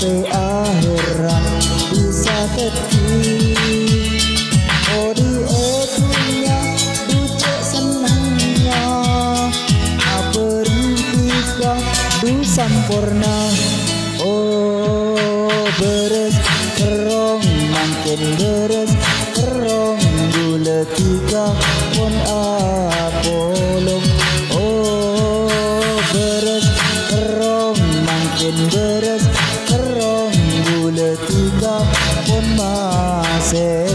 sampai akhiran bisa keti. Oh di dunia duce senangnya, aperintika du sampurna. Oh beres kerong makin beres kerong gula tiga pun apolong. Oh beres kerong makin beres kerong gula tiga pun masetong.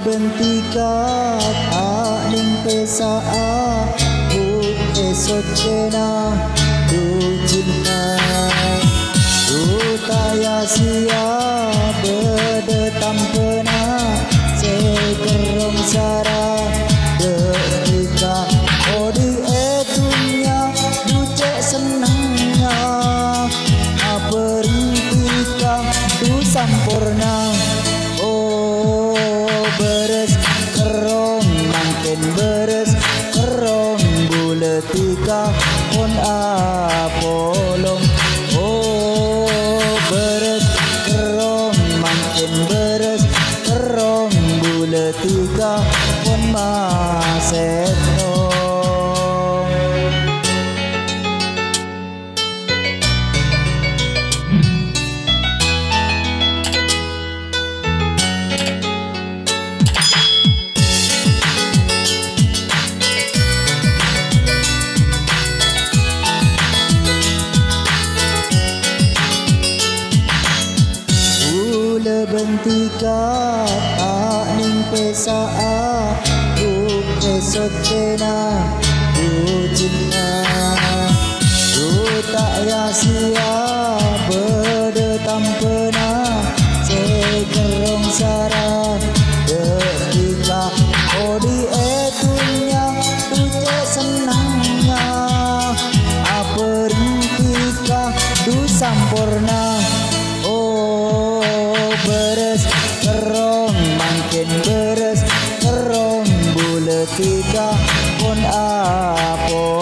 Bentikat aning pesaa Buk esok cena Du cinta Du taya sia Bedetam pena Sekerong sara Detika Oh di dunia Du cek senangnya Aperintika Du sampurna. Beres kerong makin beres kerong buletika pun apolong. Oh beres kerong makin beres kerong buletika pun masetong. Bentikat aning pesaa Duk esok cena Du cinta Du tak ya sia Bedetam pena Sekerong sara Detika Oh di dunia Du cek senangnya Aperintika Du sampurna. Beres kerong makin beres kerong buletika pun apa